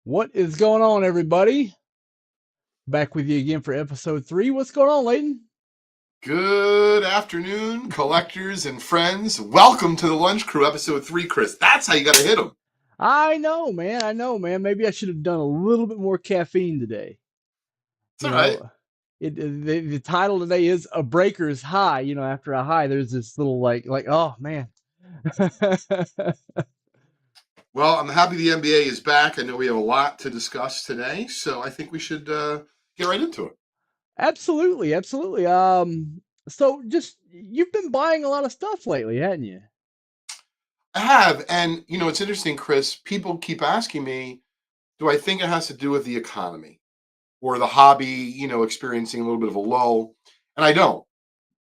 What is going on, everybody? Back with you again for episode 3. What's going on, Layton? Good afternoon, collectors and friends. Welcome to the Lunch Crew, episode 3, Chris. That's how you got to hit them. I know, man. I know, man. Maybe I should have done a little bit more caffeine today. It's You all right. know, the title today is "A Breaker's High." You know, after a high, there's this little oh man. Well, I'm happy the NBA is back. I know we have a lot to discuss today, so I think we should get right into it. Absolutely, absolutely. So just you've been buying a lot of stuff lately, hadn't you? I have, and it's interesting, Chris. People keep asking me, do I think it has to do with the economy or the hobby, experiencing a little bit of a lull? And I don't,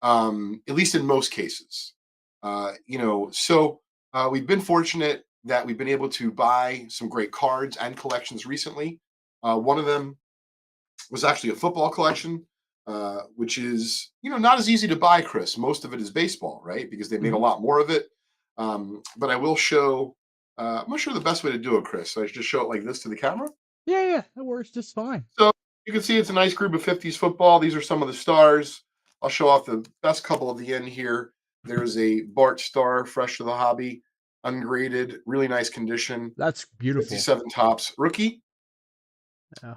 at least in most cases. We've been fortunate that we've been able to buy some great cards and collections recently. One of them was actually a football collection, which is not as easy to buy, Chris. Most of it is baseball, right? Because they made a Hmm. lot more of it. But I will show. I'm not sure the best way to do it, Chris. So I should just show it like this to the camera. Yeah, yeah, that works just fine. So you can see it's a nice group of 50s football. These are some of the stars. I'll show off the best couple of the end here. There's a Bart Star, fresh to the hobby, ungraded, really nice condition, That's beautiful. 57 tops rookie. Yeah.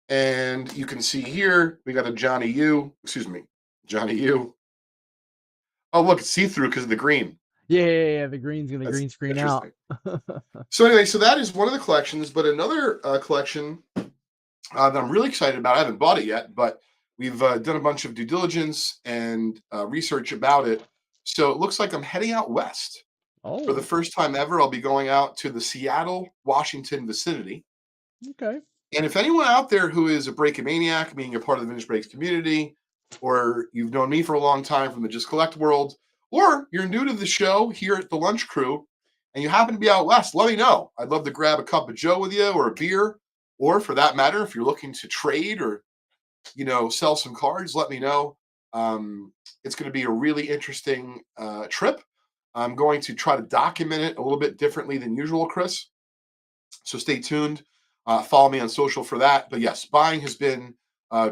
And you can see here, we got a Johnny U. Excuse me, Johnny U. Oh, look, it's see-through because of the green. Yeah, yeah, yeah, the green's gonna That's green screen out. interesting. So anyway, so that is one of the collections, but another collection that I'm really excited about. I haven't bought it yet, but we've done a bunch of due diligence and research about it. So it looks like I'm heading out west. For the Oh, first time ever, I'll be going out to the Seattle, Washington vicinity. okay. And if anyone out there who is a Breakomaniac, meaning you're part of the Vintage Breaks community, or you've known me for a long time from the Just Collect world, or you're new to the show here at the Lunch Crew, and you happen to be out west, let me know. I'd love to grab a cup of Joe with you or a beer, or for that matter, if you're looking to trade or sell some cards, let me know. It's going to be a really interesting trip. I'm going to try to document it a little bit differently than usual, Chris. So stay tuned. Follow me on social for that. But yes, buying has been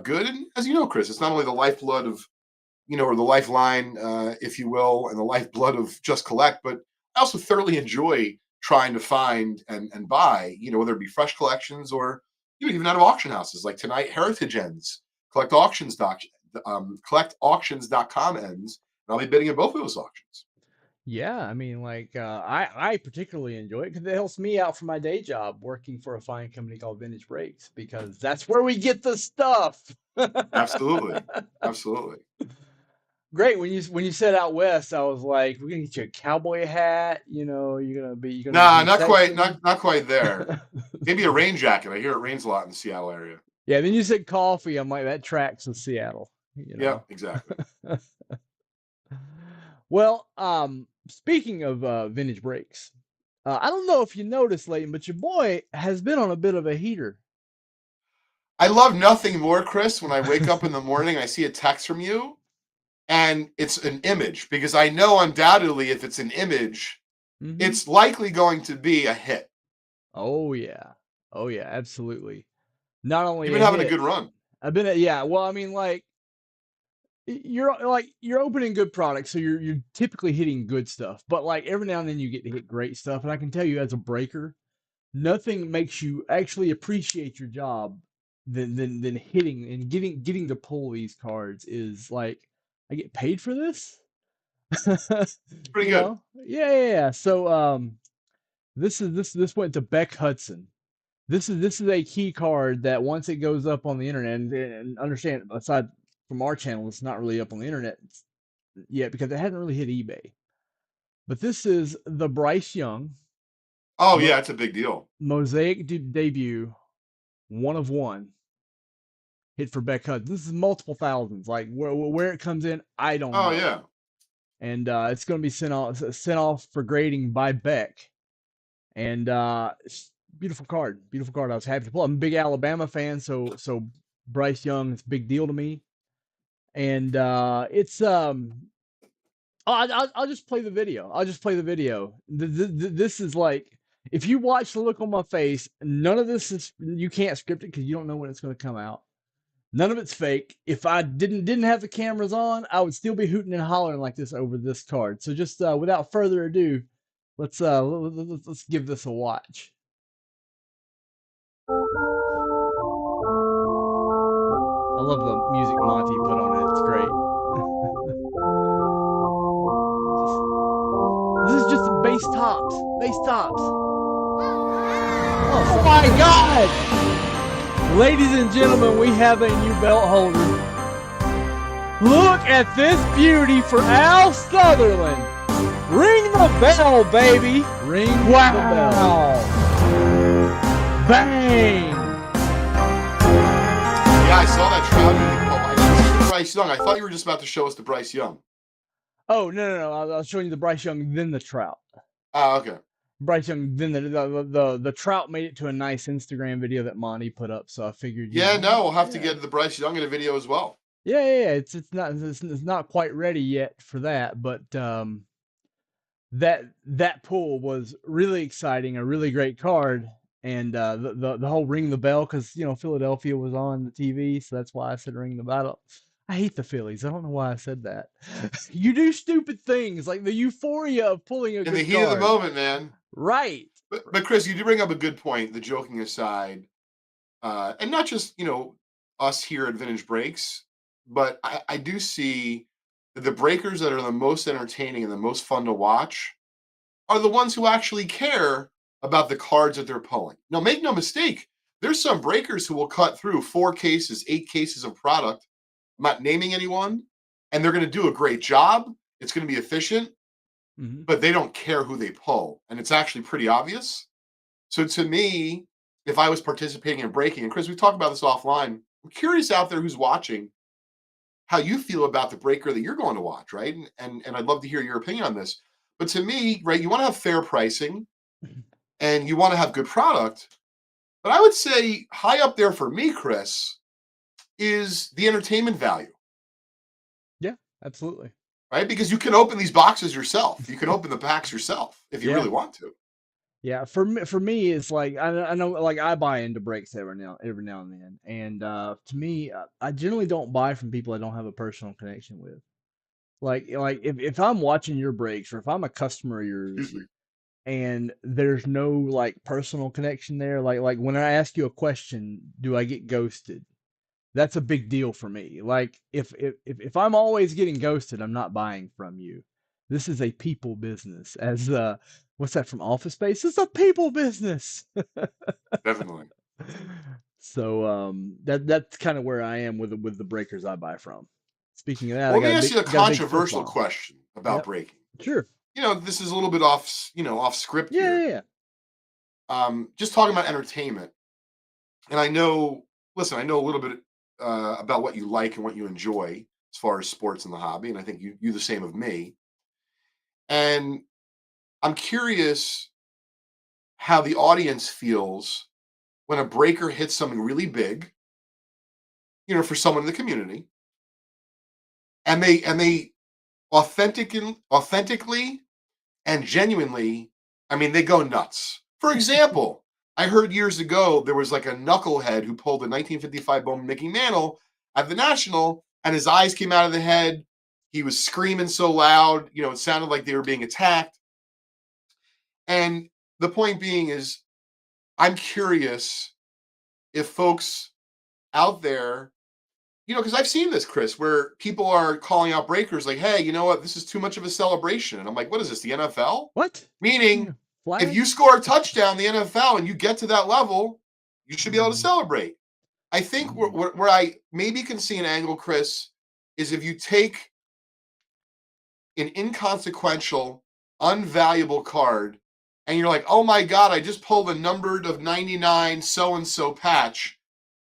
good. And as you know, Chris, it's not only the lifeblood of, or the lifeline, if you will, and the lifeblood of Just Collect, but I also thoroughly enjoy trying to find and buy, whether it be fresh collections or even out of auction houses. Like tonight, Heritage ends, collectauctions.com ends, and I'll be bidding in both of those auctions. Yeah, I mean, I particularly enjoy it because it helps me out for my day job working for a fine company called Vintage Breaks because that's where we get the stuff. Absolutely. Absolutely. Great. When you said out west, I was like, we're gonna get you a cowboy hat. You're gonna be Nah, from not quite, Texas. not quite there. Maybe a rain jacket. I hear it rains a lot in the Seattle area. Yeah. Then you said coffee. I'm like, that tracks in Seattle. You Yeah, know. exactly. Well, speaking of vintage breaks, I don't know if you noticed, Leighton, but your boy has been on a bit of a heater. I love nothing more, Chris, when I wake up in the morning, I see a text from you and it's an image because I know undoubtedly if it's an image, Hmm. it's likely going to be a hit. Oh yeah, oh yeah, absolutely. Not You've only been a having a hit. good run. I've been yeah. Well, I mean, you're opening good products, so you're typically hitting good stuff. But like every now and then you get to hit great stuff, and I can tell you as a breaker, nothing makes you actually appreciate your job than hitting and getting to pull these cards is like I get paid for this. It's pretty good. Yeah, yeah, yeah. So this went to Beck Hudson. This is a key card that once it goes up on the internet, and understand aside from our channel, it's not really up on the internet yet because it hadn't really hit eBay. But this is the Bryce Young Oh, Mo- yeah, it's a big deal. Mosaic debut, one of one hit for Beck Hudson. This is multiple thousands. Like where it comes in, I don't Oh, know. yeah. And it's going to be sent off for grading by Beck. And beautiful card, beautiful card. I was happy to pull. I'm a big Alabama fan, so Bryce Young is a big deal to me. And it's I'll just play the video. I'll just play the video. This is like If you watch the look on my face, none of this is, you can't script it because you don't know when it's going to come out. None of it's fake. If I didn't have the cameras on, I would still be hooting and hollering like this over this card. So just without further ado, let's give this a watch. I love the music Monty put on it. It's great. Just this is just base tops. Base tops. Oh my God! Ladies and gentlemen, we have a new belt holder. Look at this beauty for Al Sutherland. Ring the bell, baby. Ring the bell. Bang! Yeah, I saw that Trout. I didn't see the Bryce Young. I thought you were just about to show us the Bryce Young. Oh, no. I was showing you the Bryce Young, then the Trout. Oh, okay. Bryce Young, then the Trout made it to a nice Instagram video that Monty put up, so I figured. Yeah, no, we'll have to get the Bryce Young in a video as well. Yeah. It's not quite ready yet for that, but that pull was really exciting, a really great card, and the whole ring the bell, because Philadelphia was on the TV, so that's why I said ring the bell. I hate the Phillies. I don't know why I said that. You do stupid things like the euphoria of pulling a in good the heat card. of the moment, man. Right. But Chris, you do bring up a good point. The joking aside, and not just us here at Vintage Breaks, but I do see that the breakers that are the most entertaining and the most fun to watch are the ones who actually care about the cards that they're pulling. Now, make no mistake, there's some breakers who will cut through 4 cases, 8 cases of product. I'm not naming anyone, and they're going to do a great job. It's going to be efficient, but they don't care who they pull, and it's actually pretty obvious. So to me, if I was participating in breaking, and Chris, we've talked about this offline, I'm curious out there who's watching how you feel about the breaker that you're going to watch, right? And I'd love to hear your opinion on this. But to me, right, you want to have fair pricing and you want to have good product. But I would say high up there for me, Chris, is the entertainment value. Yeah, absolutely. Right? Because you can open these boxes yourself. You can open the packs yourself if you really want to. Yeah, for me, it's like I know, like I buy into breaks every now and then, and to me, I generally don't buy from people I don't have a personal connection with. Like if I'm watching your breaks or if I'm a customer of yours and there's no like personal connection there, like when I ask you a question, do I get ghosted? That's a big deal for me. Like if I'm always getting ghosted, I'm not buying from you. This is a people business. As what's that from Office Space? It's a people business. Definitely. So that's kind of where I am with the breakers I buy from. Speaking of that, well, I let me ask you a got a big controversial question about breaking. Sure. This is a little bit off script here. Just talking about entertainment. And I know a little bit about what you like and what you enjoy as far as sports in the hobby. And I think you the same of me. And I'm curious how the audience feels when a breaker hits something really big, for someone in the community. And they authentically and genuinely, they go nuts. For example, I heard years ago there was like a knucklehead who pulled a 1955 Bowman Mickey Mantle at the National, and his eyes came out of the head. He was screaming so loud, it sounded like they were being attacked. And the point being is, I'm curious if folks out there, because I've seen this, Chris, where people are calling out breakers like, hey, you know what? This is too much of a celebration. And I'm like, what is this, the NFL? What? Meaning, if you score a touchdown in the NFL and you get to that level, you should be able to celebrate. I think where I maybe can see an angle, Chris, is if you take an inconsequential, unvaluable card and you're like, oh my God, I just pulled a numbered of 99 so-and-so patch.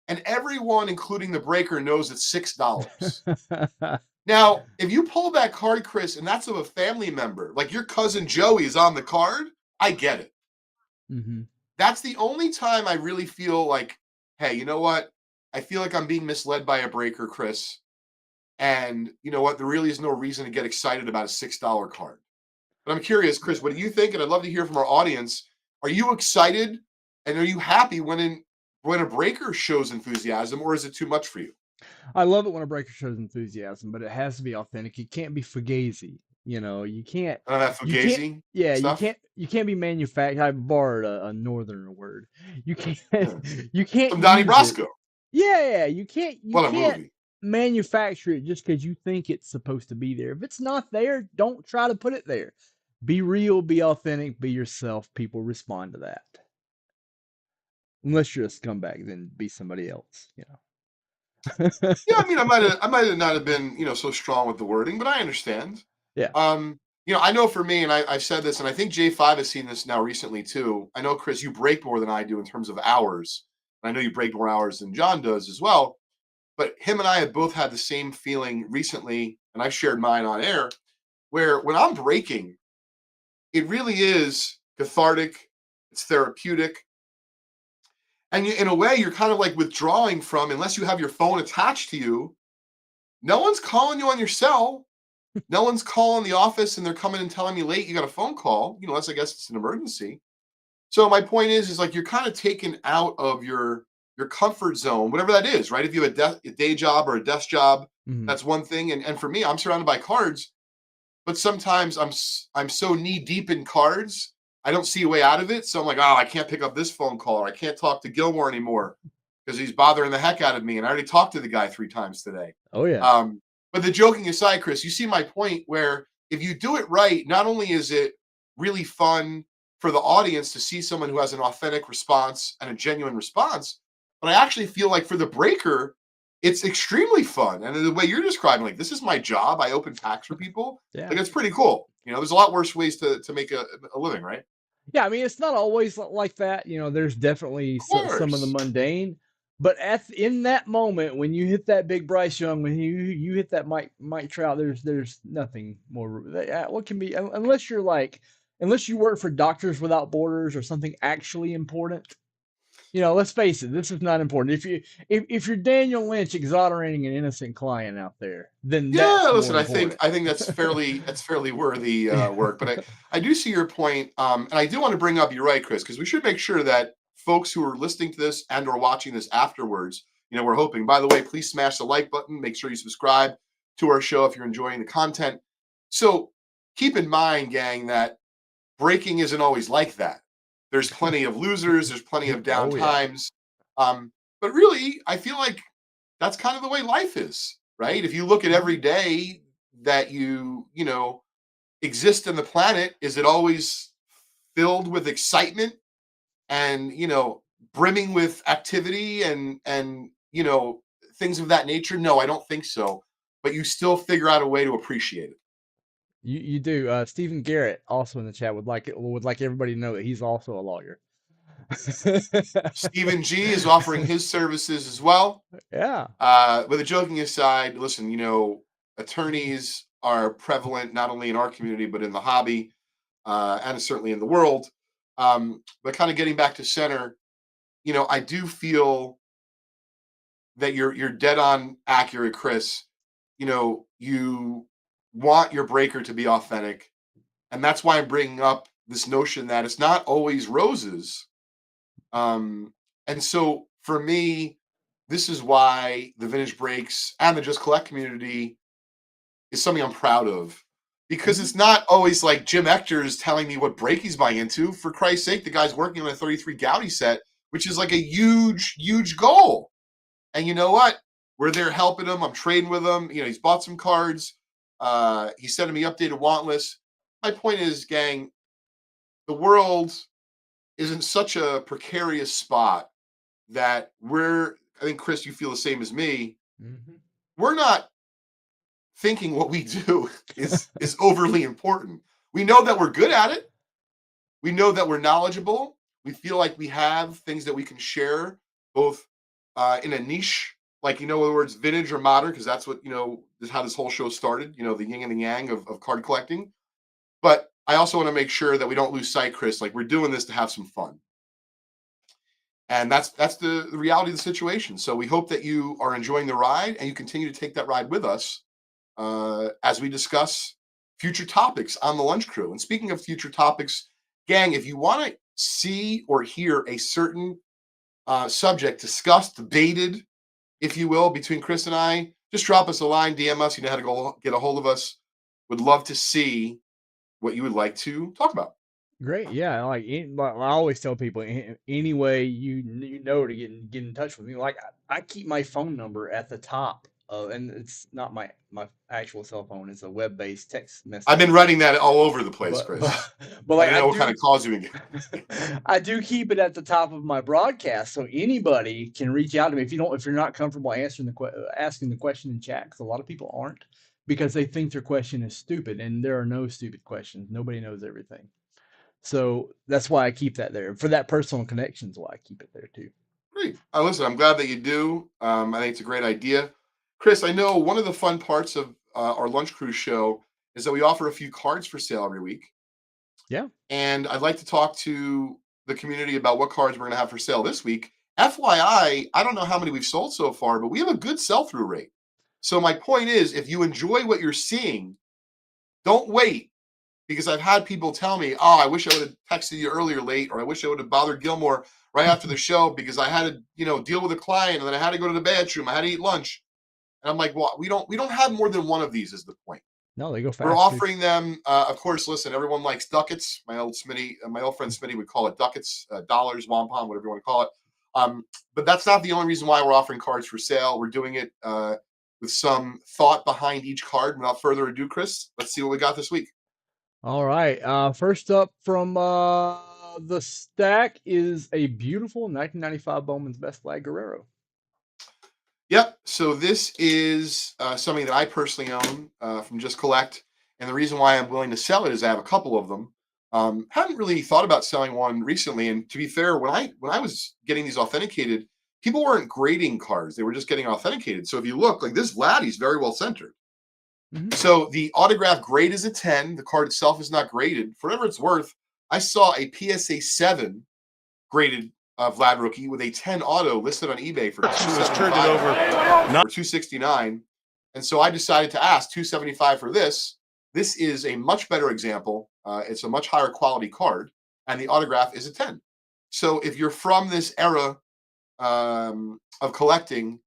And everyone, including the breaker, knows it's $6. Now, if you pull that card, Chris, and that's of a family member, like your cousin Joey is on the card, I get it. That's the only time I really feel like, hey, you know what? I feel like I'm being misled by a breaker, Chris. And you know what? There really is no reason to get excited about a $6 card. But I'm curious, Chris, what do you think? And I'd love to hear from our audience. Are you excited and are you happy when a breaker shows enthusiasm, or is it too much for you? I love it when a breaker shows enthusiasm, but it has to be authentic. It can't be fugazi. You can't, None of that you can't, fugazi yeah, stuff? you can't be manufactured. I borrowed a northerner word. You can't, Yeah. you can't Some Donnie use it. Brasco. Yeah, you What a can't movie. manufacture it just because you think it's supposed to be there. If it's not there, don't try to put it there. Be real, be authentic, be yourself. People respond to that. Unless you're a scumbag, then be somebody else. Yeah, I mean, I might have not have been, so strong with the wording, but I understand. Yeah. Um, I know for me, and I've said this, and I think J5 has seen this now recently too. I know, Chris, you break more than I do in terms of hours. And I know you break more hours than John does as well. But him and I have both had the same feeling recently, and I've shared mine on air, where when I'm breaking, it really is cathartic, it's therapeutic. And in a way, you're kind of like withdrawing from, unless you have your phone attached to you, no one's calling you on your cell. No one's calling the office and they're coming and telling me late you got a phone call, unless I guess it's an emergency. So my point is like you're kind of taken out of your comfort zone, whatever that is, right? If you have a day job or a desk job, Mhm. that's one thing. And for me, I'm surrounded by cards, but sometimes I'm so knee deep in cards, I don't see a way out of it. So I'm like, oh, I can't pick up this phone call, or I can't talk to Gilmore anymore because he's bothering the heck out of me, and I already talked to the guy 3 times today. Oh yeah. But the joking aside, Chris, you see my point where if you do it right, not only is it really fun for the audience to see someone who has an authentic response and a genuine response, but I actually feel like for the breaker, it's extremely fun. And the way you're describing, like, this is my job. I open packs for people. Yeah. Like, it's pretty cool. There's a lot worse ways to make a living, right? Yeah, I mean, it's not always like that. There's definitely Of some of the course. mundane, but in that moment when you hit that big Bryce Young, when you hit that Mike Trout, there's nothing more. What can be unless you work for Doctors Without Borders or something actually important. Let's face it, this is not important. If you're Daniel Lynch exonerating an innocent client out there, then Yeah, that's more listen, I think important. I think that's fairly worthy work, but I do see your point, and I do want to bring up. You're right, Chris, because we should make sure that folks who are listening to this and or watching this afterwards, we're hoping. By the way, please smash the like button. Make sure you subscribe to our show if you're enjoying the content. So keep in mind, gang, that breaking isn't always like that. There's plenty of losers. There's plenty of down Oh yeah. times. But really, I feel like that's kind of the way life is, right? If you look at every Mhm. day that exist in the planet, is it always filled with excitement and brimming with activity and things of that nature? No, I don't think so. But you still figure out a way to appreciate it. You do. Stephen Garrett also in the chat would like everybody to know that he's also a lawyer. Stephen G is offering his services as well. Yeah. With a joking aside, listen, attorneys are prevalent not only in our community but in the hobby, and certainly in the world. But kind of getting back to center, I do feel that you're dead on accurate, Chris. You want your breaker to be authentic, and that's why I'm bringing up this notion that it's not always roses. Um, and so for me, this is why the vintage breaks and the just collect community is something I'm proud of. Because Mhm. it's not always like Jim Ector is telling me what break he's buying into. For Christ's sake, the guy's working on a 33 Gaudi set, which is like a huge, huge goal. And you know what? We're there helping him. I'm trading with him. He's bought some cards. He's sending me updated want lists. My point is, gang, the world is in such a precarious spot that I think, Chris, you feel the same as me. Mhm. We're not thinking what we do is overly important. We know that we're good at it. We know that we're knowledgeable. We feel like we have things that we can share, both in a niche, like in other words, vintage or modern, because that's what is how this whole show started. The yin and the yang of card collecting. But I also want to make sure that we don't lose sight, Chris. Like we're doing this to have some fun, and that's the reality of the situation. So we hope that you are enjoying the ride and you continue to take that ride with us as we discuss future topics on the Lunch Crew. And speaking of future topics, gang, if you want to see or hear a certain subject discussed, debated, if you will, between Chris and I, just drop us a line, DM us. You know how to go get a hold of us. Would love to see what you would like to talk about. Great, yeah. Like I always tell people, any way you know to get in touch with me. Like I keep my phone number at the top of, and it's not my actual cell phone. It's a web based text I've been messaging running thing. that all over the place, But Chris. but I like didn't I know what kind do of calls you would get. I do keep it at the top of my broadcast, so anybody can reach out to me if you're not comfortable answering asking the question in chat, because a lot of people aren't, because they think their question is stupid, and there are no stupid questions. Nobody knows everything. So that's why I keep that there. For that personal connection is why I keep it there too. Great. Listen, I'm glad that you do. I think it's a great idea. Chris, I know one of the fun parts of our Lunch Cruise show is that we offer a few cards for sale every week. Yeah. And I'd like to talk to the community about what cards we're going to have for sale this week. FYI, I don't know how many we've sold so far, but we have a good sell through rate. So, my point is, if you enjoy what you're seeing, don't wait, because I've had people tell me, "Oh, I wish I would have texted you earlier late, or I wish I would have bothered Gilmore right after the show because I had to, deal with a client and then I had to go to the bathroom, I had to eat lunch." And I'm like, "Well, we don't have more than one of these is the point." No, they go We're fast too. offering them, of course. Listen, everyone likes ducats. My old friend Smitty would call it ducats, dollars, wampum, whatever you want to call it. But that's not the only reason why we're offering cards for sale. We're doing it with some thought behind each card. Without further ado, Chris, let's see what we got this week. All right. First up from the stack is a beautiful 1995 Bowman's Best Flag Guerrero. Yep. So this is something that I personally own from Just Collect, and the reason why I'm willing to sell it is I have a couple of them. Haven't really thought about selling one recently, and to be fair, when I was getting these authenticated, people weren't grading cards; they were just getting authenticated. So if you look, like this Vladdy's very well centered. Mm-hmm. So the autograph grade is a 10. The card itself is not graded. For whatever it's worth, I saw a PSA 7 graded Vlad rookie with a 10 auto listed on eBay for $275 or $269. And so I decided to ask $275 for this. This is a much better example. It's a much higher quality card, and the autograph is a 10. So if you're from this era of collecting,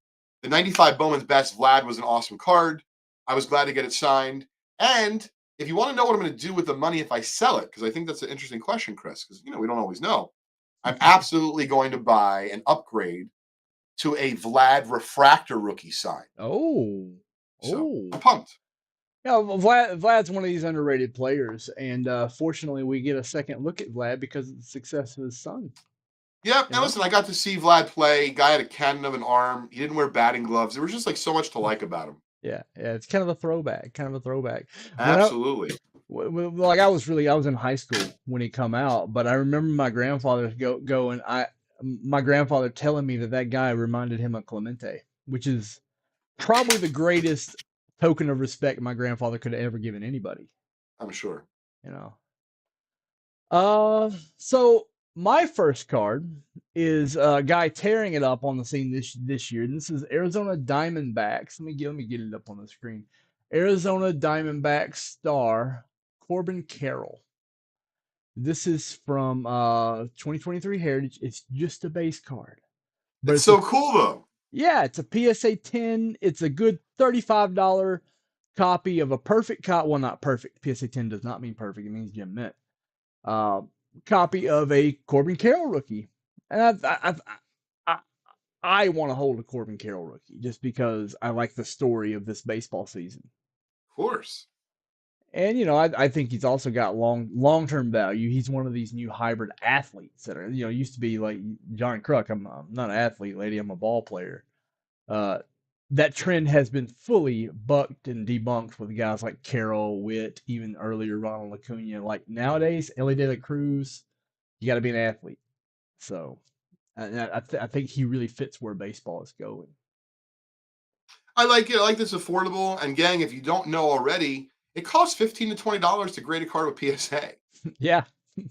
the 95 Bowman's Best Vlad was an awesome card. I was glad to get it signed. And if you want to know what I'm going to do with the money if I sell it, because I think that's an interesting question, Chris, because we don't always know. I'm absolutely going to buy an upgrade to a Vlad refractor rookie sign. Oh, So I'm oh. pumped. Yeah, well, Vlad's one of these underrated players, and fortunately, we get a second look at Vlad because of the success of his son. Yeah, You and know? listen, I got to see Vlad play. Guy had a cannon of an arm. He didn't wear batting gloves. There was just like so much to like about him. Yeah, yeah. It's kind of a throwback. Kind of a throwback. When I Absolutely. like I was in high school when he come out, but I remember my grandfather going. My grandfather telling me that guy reminded him of Clemente, which is probably the greatest token of respect my grandfather could have ever given anybody. I'm sure. You know. So my first card is a guy tearing it up on the scene this year. This is Arizona Diamondbacks. Let me get it up on the screen. Arizona Diamondbacks star Corbin Carroll. This is from 2023 Heritage. It's just a base card, but It's it's a so cool though. yeah, it's a PSA 10. It's a good $35 copy of a perfect copy. Well, not perfect. PSA 10 does not mean perfect. It means Jim Mint. Uh, Copy of a Corbin Carroll rookie, and I, I want to hold a Corbin Carroll rookie just because I like the story of this baseball season. Of course. And I think he's also got long term value. He's one of these new hybrid athletes that are used to be like John Kruk. I'm not an athlete, lady. I'm a ball player. Uh, that trend has been fully bucked and debunked with guys like Carroll, Witt, even earlier Ronald Acuna. Like nowadays, Ellie De La Cruz, you got to be an athlete. So I think he really fits where baseball is going. I like it. I like this affordable. And gang, if you don't know already, it costs $15 to $20 to grade a card with PSA. Yeah.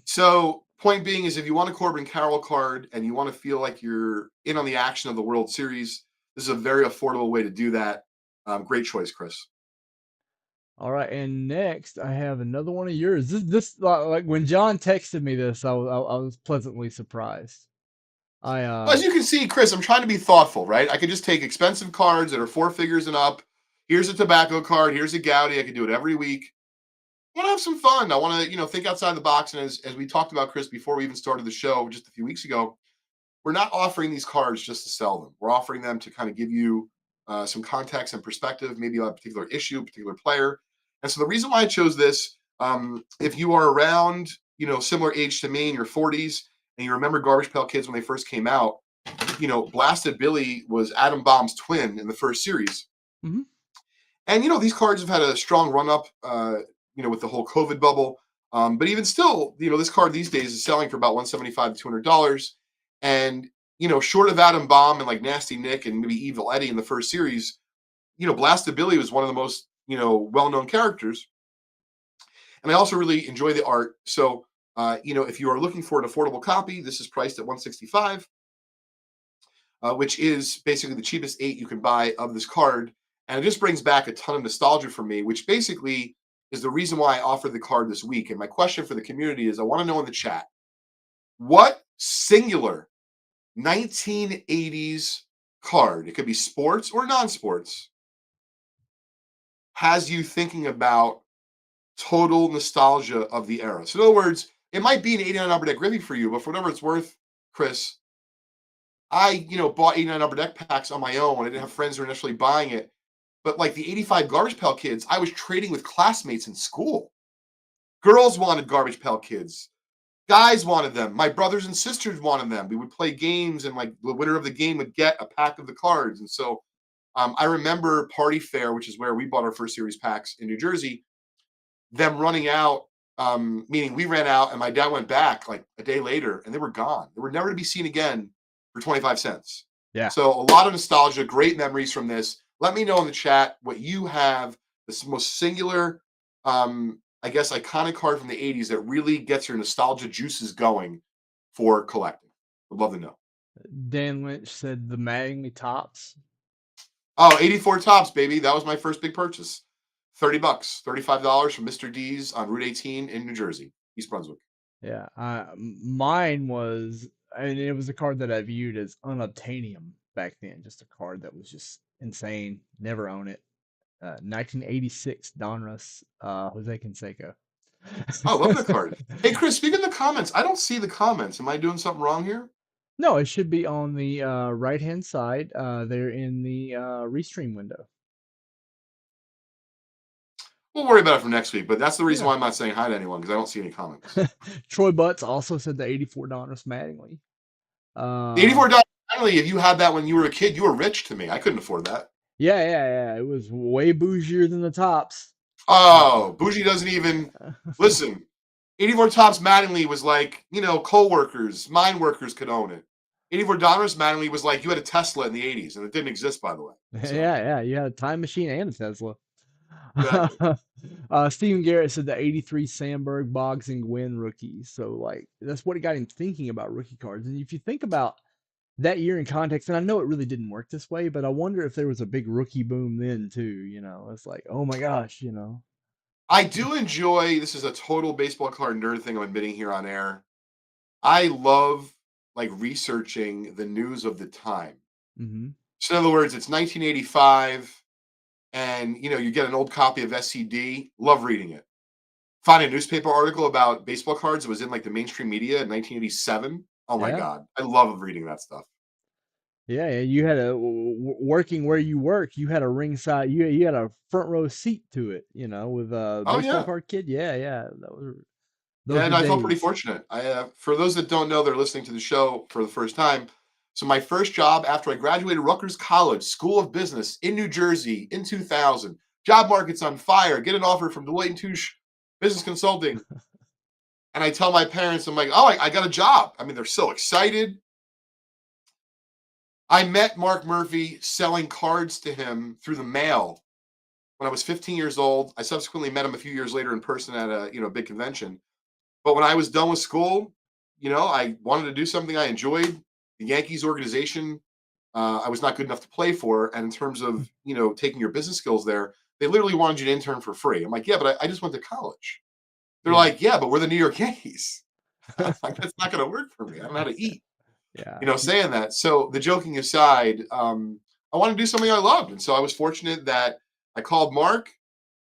So point being is if you want a Corbin Carroll card and you want to feel like you're in on the action of the World Series, this is a very affordable way to do that. Great choice, Chris. All right, and next I have another one of yours. This like when John texted me this, I was pleasantly surprised. I Well, as you can see, Chris, I'm trying to be thoughtful, right? I could just take expensive cards that are four figures and up. Here's a tobacco card. Here's a Gaudi. I could do it every week. I want to have some fun. I want to, think outside the box. And as we talked about, Chris, before we even started the show just a few weeks ago, we're not offering these cards just to sell them. We're offering them to kind of give you some context and perspective, maybe on a particular issue, a particular player. And so the reason why I chose this, if you are around, similar age to me in your 40s, and you remember Garbage Pail Kids when they first came out, Blasted Billy was Adam Bomb's twin in the first series. mhm. And these cards have had a strong run up, with the whole COVID bubble. But even still, this card these days is selling for about $175 to $200. And short of Adam Bomb and like Nasty Nick and maybe Evil Eddie in the first series, Blasted Billy was one of the most well known characters. And I also really enjoy the art. So if you are looking for an affordable copy, this is priced at $165. Which is basically the cheapest 8 you can buy of this card. And it just brings back a ton of nostalgia for me, which basically is the reason why I offered the card this week. And my question for the community is I want to know in the chat, what singular 1980s card, it could be sports or non-sports, has you thinking about total nostalgia of the era? So in other words, it might be an 89 Upper Deck Griffey for you, but for whatever it's worth, Chris, I, bought 89 Upper Deck packs on my own. I didn't have friends who were initially buying it. But like the 85 Garbage Pail Kids, I was trading with classmates in school. Girls wanted Garbage Pail Kids. Guys wanted them. My brothers and sisters wanted them. We would play games, and like the winner of the game would get a pack of the cards. And so I remember Party Fair, which is where we bought our first series packs in New Jersey, them running out, meaning we ran out and my dad went back like a day later and they were gone. They were never to be seen again for 25 cents. Yeah. So a lot of nostalgia, great memories from this. Let me know in the chat what you have, this most singular, I guess, iconic card from the 80s that really gets your nostalgia juices going for collecting. Would love to know. Dan Lynch said the Mattingly tops. Oh, 84 tops, baby. That was my first big purchase. $30, $35 from Mr. D's on Route 18 in New Jersey, East Brunswick. Yeah, mine was, and it was a card that I viewed as unobtainium back then. Just a card that was just insane. Never own it. 1986 Donruss, Jose Canseco. Oh, I love that card. Hey, Chris, speak in the comments. I don't see the comments. Am I doing something wrong here? No, it should be on the right-hand side. They're in the restream window. We'll worry about it for next week, but that's the reason Yeah. why I'm not saying hi to anyone, because I don't see any comments. Troy Butts also said the 84 Donruss Mattingly. The $84, finally, if you had that when you were a kid, you were rich to me. I couldn't afford that. Yeah. It was way bougier than the tops. Oh, Bougie doesn't even listen. 84 Tops Mattingly was like, co-workers, mine workers could own it. 84 Donruss Mattingly was like you had a Tesla in the 80s, and it didn't exist, by the way. So, Yeah. You had a time machine and a Tesla. exactly. Steven Garrett said the 83 Sandberg, Boggs, and Gwynn rookies. So, like, that's what got him thinking about rookie cards. And if you think about that year in context, and I know it really didn't work this way, but I wonder if there was a big rookie boom then, too. It's like, oh my gosh. I do enjoy, this is a total baseball card nerd thing I'm admitting here on air. I love like researching the news of the time. Hmm. So in other words, it's 1985 and you get an old copy of SCD, love reading it. Find a newspaper article about baseball cards that was in like the mainstream media in 1987. Oh my Yeah. God. I love reading that stuff. Yeah, you had working where you work. You had a ringside. You had a front row seat to it. With a Oh baseball yeah. card kid. Yeah. Those And were I felt pretty days. fortunate. For those that don't know, they're listening to the show for the first time. So my first job after I graduated Rutgers College School of Business in New Jersey in 2000. Job market's on fire. Get an offer from Deloitte & Touche Business Consulting. And I tell my parents, I'm like, oh, I got a job. I mean, they're so excited. I met Mark Murphy selling cards to him through the mail when I was 15 years old. I subsequently met him a few years later in person at a big convention. But when I was done with school, I wanted to do something I enjoyed. The Yankees organization, I was not good enough to play for. And in terms of, taking your business skills there, They literally wanted you to intern for free. I'm like, yeah, but I just went to college. They're Yeah. like, yeah, but we're the New York Yankees. I'm like, that's not going to work for me. I don't know how to eat, Yeah. saying that. So the joking aside, I want to do something I loved. And so I was fortunate that I called Mark.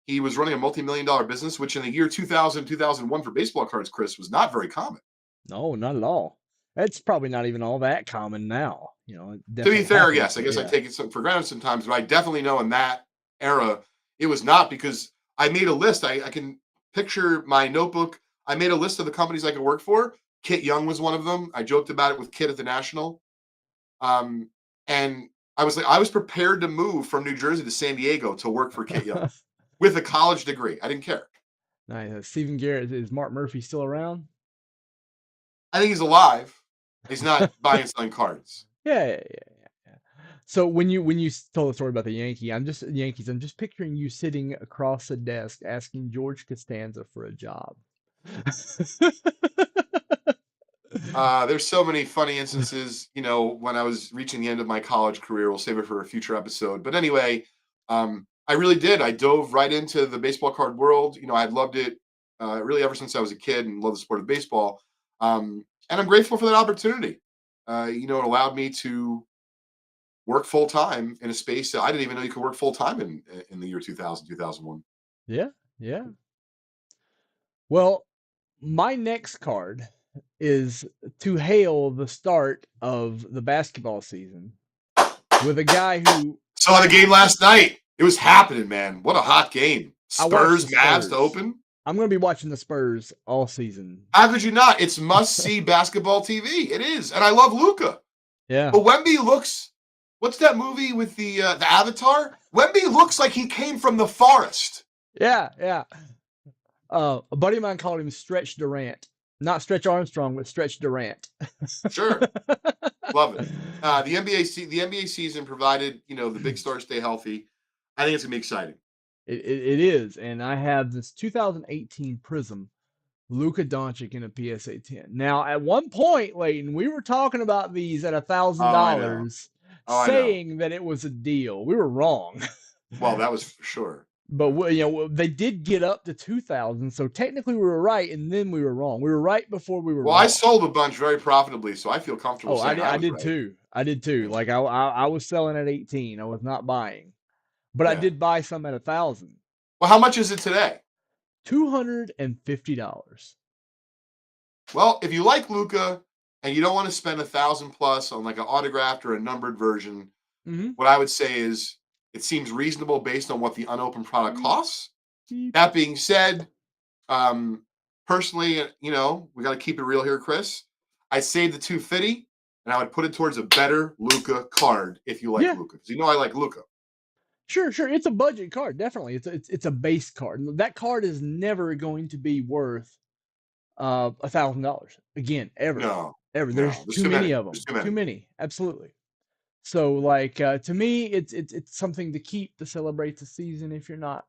He was running a multi-million-dollar business, which in the year 2000, 2001 for baseball cards, Chris, was not very common. No, not at all. It's probably not even all that common now. It To be definitely fair, happens, yes, I but guess I yeah. take it for granted sometimes, but I definitely know in that era, it was not because I made a list. I can picture my notebook. I made a list of the companies I could work for. Kit Young was one of them. I joked about it with Kit at the National. Um, and I was prepared to move from New Jersey to San Diego to work for Kit Young with a college degree. I didn't care. Nice. Stephen Garrett, is Mark Murphy still around? I think he's alive. He's not buying and selling cards. Yeah. So when you told the story about the Yankees, I'm just picturing you sitting across the desk asking George Costanza for a job. There's so many funny instances, when I was reaching the end of my college career. We'll save it for a future episode. But anyway, I really did. I dove right into the baseball card world. I'd loved it really ever since I was a kid and loved the sport of baseball. And I'm grateful for that opportunity. It allowed me to work full time in a space that I didn't even know you could work full time in the year 2000, 2001. Yeah, yeah. Well, my next card is to hail the start of the basketball season with a guy who Saw the game last night. It was happening, man. What a hot game. I watched the Spurs, Mavs to Spurs. open. I'm going to be watching the Spurs all season. How could you not? It's must-see basketball TV. It is, and I love Luca. Yeah, But Wemby looks. What's that movie with the Avatar? Wemby looks like he came from the forest. yeah. A buddy of mine called him Stretch Durant, not Stretch Armstrong, but Stretch Durant. Sure, love it. The NBA season, provided the big stars stay healthy, I think it's gonna be exciting. It is, and I have this 2018 Prism Luka Doncic in a PSA 10. Now, at one point, Leighton, we were talking about these at Oh, I know. $1,000, Oh, I know. saying that it was a deal. We were wrong. Well, that was for sure. But they did get up to 2,000, so technically we were right, and then we were wrong. We were right before we were Well, I wrong. sold a bunch very profitably, so I feel comfortable Oh, saying I I was did right. too. I did too. Yeah. Like I was selling at 18. I was not buying, but I Yeah. did buy some at 1,000. Well, how much is it today? $250. Well, if you like Luca and you don't want to spend 1,000 plus on like an autographed or a numbered version, Mm-hmm. what I would say is it seems reasonable based on what the unopened product costs. Beep. That being said, personally, we got to keep it real here, Chris. I saved the 250 and I would put it towards a better Luca card if you like Yeah, Luca. Because I like Luca. sure. It's a budget card, definitely. It's a base card. That card is never going to be worth $1,000 again, ever. No, There's there's too too many many. of There's them. too Too many. many, absolutely. So, like, to me, it's something to keep to celebrate the season. If you're not,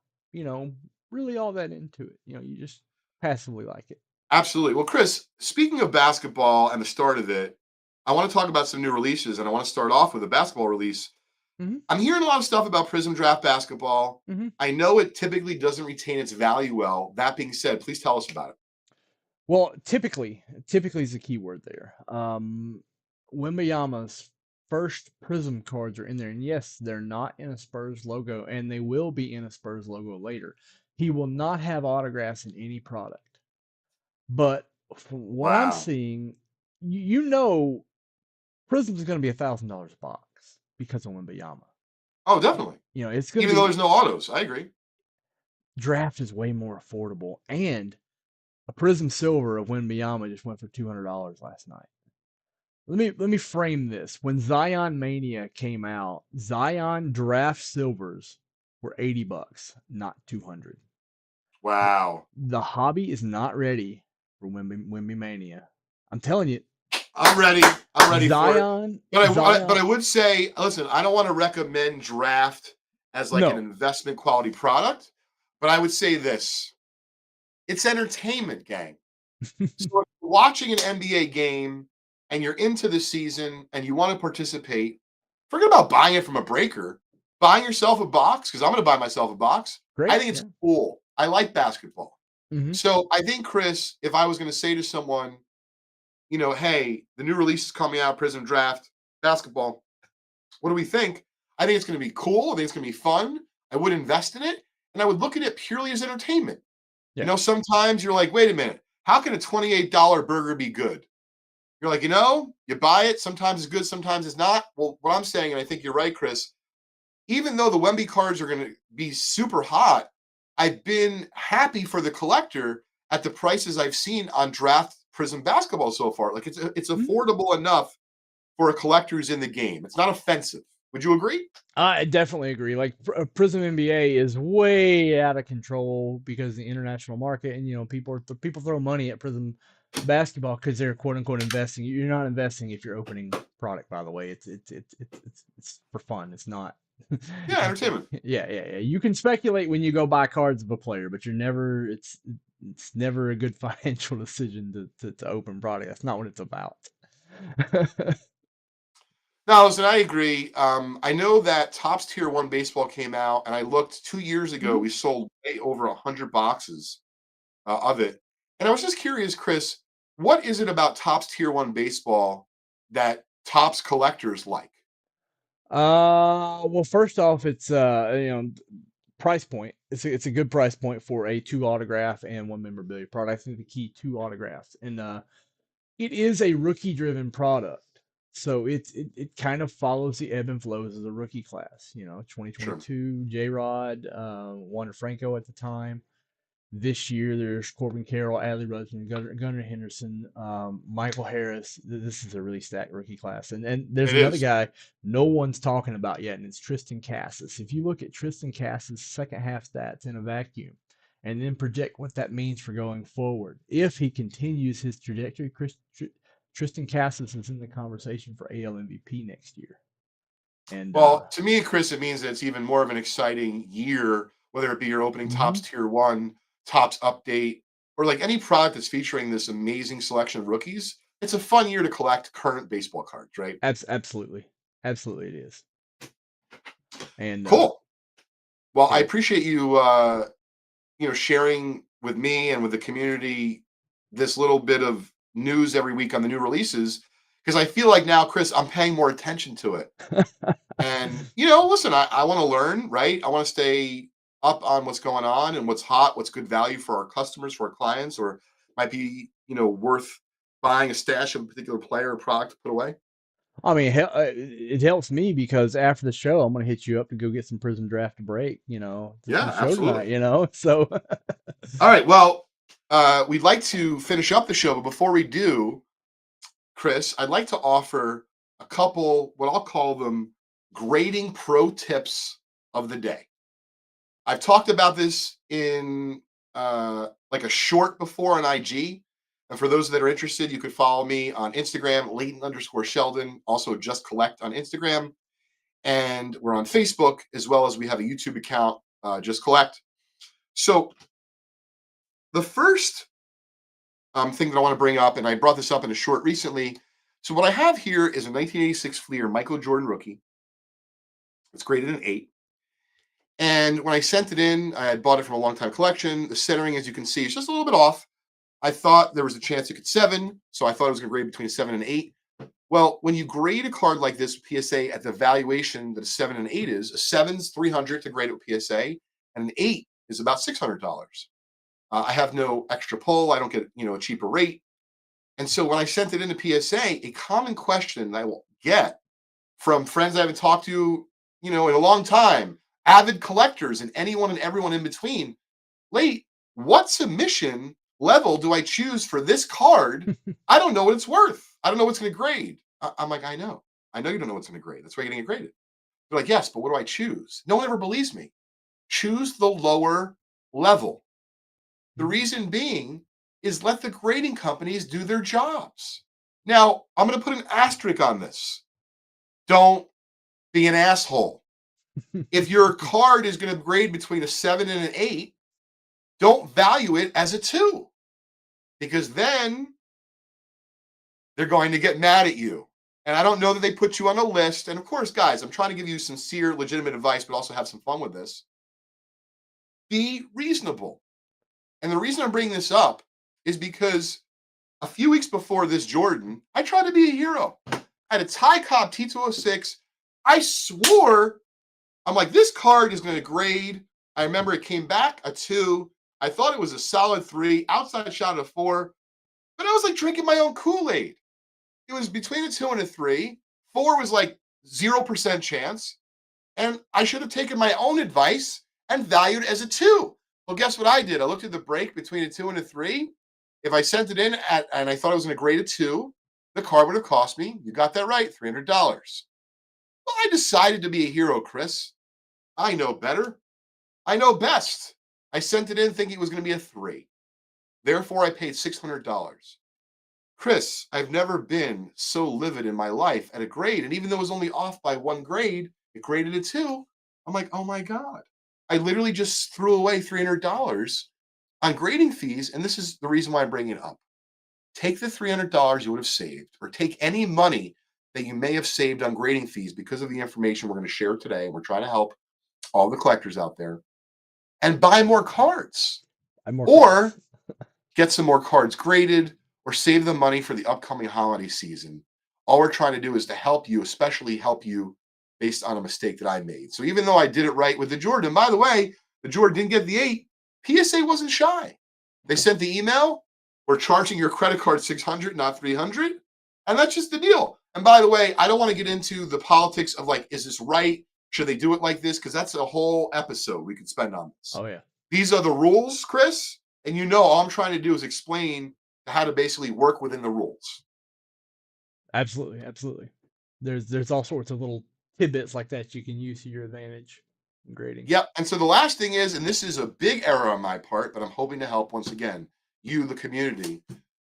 really all that into it, you just passively like it. Absolutely. Well, Chris, speaking of basketball and the start of it, I want to talk about some new releases, and I want to start off with a basketball release. Mm-hmm. I'm hearing a lot of stuff about Prism Draft basketball. Mm-hmm. I know it typically doesn't retain its value well. That being said, please tell us about it. Well, typically is the key word there. Wembanyama's first Prism cards are in there, and yes, they're not in a Spurs logo, and they will be in a Spurs logo later. He will not have autographs in any product, but from what I'm Wow. seeing, you Prism is going to be $1,000 a box because of Wembanyama. Oh, definitely. It's going to Even though be there's no autos. I agree. draft is way more affordable, and a Prism Silver of Wembanyama just went for $200 last night. Let me frame this. When Zion Mania came out, Zion draft silvers were $80, not 200. Wow. The hobby is not ready for Wemby Mania. I'm telling you, I'm ready. I'm ready for it. But I Zion. would say, listen, I don't want to recommend draft as like an No, investment quality product, but I would say this. It's entertainment, gang. So if you're watching an NBA game and you're into the season and you want to participate, forget about buying it from a breaker. buying yourself a box, because I'm going to buy myself a box. I Great. think it's Yeah. cool. I like basketball. Hmm. So I think, Chris, if I was going to say to someone, hey, the new release is coming out, Prism Draft basketball. What do we think? I think it's going to be cool. I think it's going to be fun. I would invest in it, and I would look at it purely as entertainment. Yeah. Sometimes you're like, wait a minute, how can a $28 burger be good? You're like, you buy it. Sometimes it's good, sometimes it's not. Well, what I'm saying, and I think you're right, Chris, even though the Wemby cards are going to be super hot, I've been happy for the collector at the prices I've seen on Draft Prism basketball so far. Like it's Mhm. affordable enough for a collector who's in the game. It's not offensive. Would you agree? I definitely agree. Like Prism NBA is way out of control because of the international market, and people throw money at Prism basketball because they're quote unquote investing. You're not investing if you're opening product. By the way, it's for fun. It's not. Yeah, entertainment. Yeah. You can speculate when you go buy cards of a player, but you're never. It's never a good financial decision to open product. That's not what it's about. No, listen, I agree. I know that Topps Tier 1 baseball came out, and I looked 2 years ago, Mhm. we sold way over 100 boxes of it. And I was just curious, Chris, what is it about Topps Tier 1 baseball that Topps collectors like? Well, first off, it's price point. It's a good price point for a two autograph and one memorabilia product. I think the key two autographs, and it is a rookie driven product. So it kind of follows the ebb and flows of the rookie class. Sure. 2022 J Rod, Wander Franco at the time. This year, there's Corbin Carroll, Adley Rutschman, Gunnar Henderson, Michael Harris. This is a really stacked rookie class. And there's It another is. guy no one's talking about yet, and it's Tristan Cassis. If you look at Tristan Cassis' second half stats in a vacuum, and then project what that means for going forward, if he continues his trajectory, Tristan Cassis is in the conversation for AL MVP next year. And Well, to me, Chris, it means that it's even more of an exciting year, whether it be your opening Topps mhm, Tier 1, Topps Update, or like any product that's featuring this amazing selection of rookies. It's a fun year to collect current baseball cards, right? absolutely, absolutely, it is. And Cool. Well, I so appreciate you sharing with me and with the community this little bit of news every week on the new releases, because I feel like now, Chris, I'm paying more attention to it. And listen, I want to learn, right? I want to stay up on what's going on and what's hot, what's good value for our customers, for our clients, or might be worth buying a stash of a particular player or product to put away. I mean, it helps me because after the show, I'm gonna hit you up to go get some Prison Draft to break. For the Yeah, show tonight. absolutely. So All right. Well, we'd like to finish up the show, but before we do, Chris, I'd like to offer a couple, what I'll call them, grading pro tips of the day. I've talked about this in like a short before on IG. And for those that are interested, you could follow me on Instagram, Leighton_Sheldon, also Just Collect on Instagram. And we're on Facebook, as well as we have a YouTube account, Just Collect. So the first thing that I want to bring up, and I brought this up in a short recently. So what I have here is a 1986 Fleer Michael Jordan rookie. It's graded an 8. And when I sent it in, I had bought it from a long time collection. The centering, as you can see, is just a little bit off. I thought there was a chance it could 7, so I thought it was going to grade between a 7 and 8. Well, when you grade a card like this with PSA at the valuation that a 7 and 8 is, a 7's 300 to grade it with PSA, and an 8 is about $600. I have no extra pull. I don't get a cheaper rate. And so when I sent it into PSA, a common question I will get from friends I haven't talked to, in a long time, avid collectors, and anyone and everyone in between, late, what submission level do I choose for this card? I don't know what it's worth. I don't know what's going to grade. I'm like, I know. I know you don't know what's going to grade. That's why you're getting it graded. They're like, yes, but what do I choose? No one ever believes me. Choose the lower level. The reason being is let the grading companies do their jobs. Now, I'm going to put an asterisk on this. Don't be an asshole. If your card is going to grade between a 7 and an 8, don't value it as a 2, because then they're going to get mad at you. And I don't know that they put you on a list. And of course, guys, I'm trying to give you sincere, legitimate advice, but also have some fun with this. Be reasonable. And the reason I'm bringing this up is because a few weeks before this Jordan, I tried to be a hero. I had a Ty Cobb T206. I swore, I'm like, this card is going to grade. I remember it came back a 2. I thought it was a solid 3. Outside shot of 4. But I was like drinking my own Kool-Aid. It was between a 2 and a 3. 4 was like 0% chance. And I should have taken my own advice and valued as a 2. Well, guess what I did? I looked at the break between a 2 and a 3. If I sent it in and I thought it was going to grade a 2, the card would have cost me, you got that right, $300. Well, I decided to be a hero, Chris. I know better. I know best. I sent it in thinking it was going to be a 3. Therefore, I paid $600. Chris, I've never been so livid in my life at a grade. And even though it was only off by 1 grade, it graded a 2. I'm like, oh my God. I literally just threw away $300 on grading fees. And this is the reason why I'm bringing it up. Take the $300 you would have saved, or take any money that you may have saved on grading fees because of the information we're going to share today. We're trying to help all the collectors out there, and buy more cards. I'm more Or cards. get some more cards graded, or save the money for the upcoming holiday season. All we're trying to do is to help you, especially help you based on a mistake that I made. So even though I did it right with the Jordan, by the way, the Jordan didn't get the 8, PSA wasn't shy. They sent the email, we're charging your credit card $600, not $300. And that's just the deal. And by the way, I don't want to get into the politics of like, is this right? Should they do it like this? Because that's a whole episode we could spend on this. Oh yeah. These are the rules, Chris. And you know, all I'm trying to do is explain how to basically work within the rules. Absolutely, absolutely. There's all sorts of little tidbits like that you can use to your advantage in grading. Yep. And so the last thing is, and this is a big error on my part, but I'm hoping to help once again, you, the community.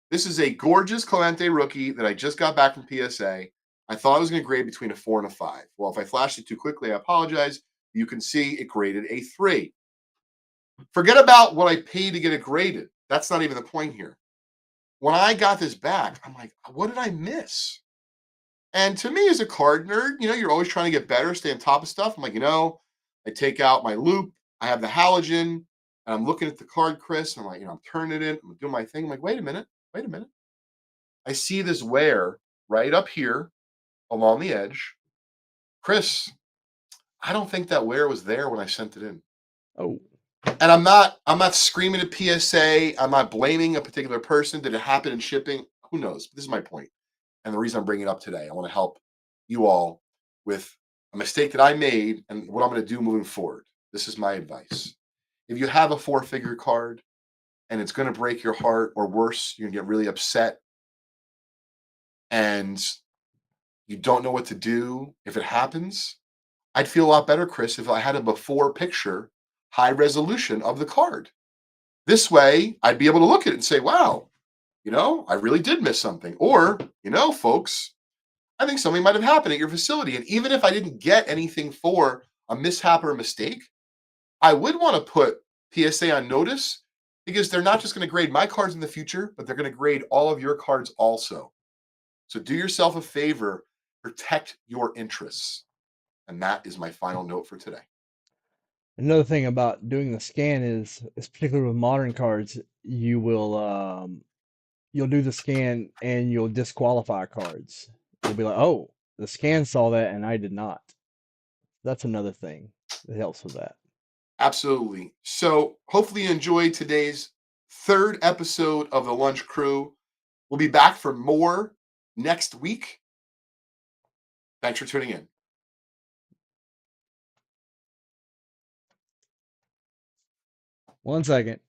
This is a gorgeous Clemente rookie that I just got back from PSA. I thought I was going to grade between a 4 and a 5. Well, if I flashed it too quickly, I apologize. You can see it graded a 3. Forget about what I paid to get it graded. That's not even the point here. When I got this back, I'm like, what did I miss? And to me, as a card nerd, you're always trying to get better, stay on top of stuff. I'm like, I take out my loop, I have the halogen, and I'm looking at the card, Chris, and I'm like, I'm turning it in, I'm doing my thing. I'm like, wait a minute. I see this wear right up here along the edge. Chris, I don't think that wear was there when I sent it in. Oh. And I'm not screaming at PSA. I'm not blaming a particular person. Did it happen in shipping? Who knows? This is my point. And the reason I'm bringing it up today, I want to help you all with a mistake that I made and what I'm going to do moving forward. This is my advice. If you have a 4-figure card and it's going to break your heart, or worse, you're going to get really upset and you don't know what to do if it happens, I'd feel a lot better, Chris, if I had a before picture, high resolution of the card. This way, I'd be able to look at it and say, wow, I really did miss something. Or, folks, I think something might have happened at your facility. And even if I didn't get anything for a mishap or a mistake, I would want to put PSA on notice, because they're not just going to grade my cards in the future, but they're going to grade all of your cards also. So do yourself a favor, protect your interests. And that is my final note for today. Another thing about doing the scan is particularly with modern cards, you'll do the scan and you'll disqualify cards. You'll be like, oh, the scan saw that and I did not. That's another thing that helps with that. Absolutely. So hopefully you enjoyed today's 3rd episode of the Lunch Crew. We'll be back for more next week. Thanks for tuning in. One second.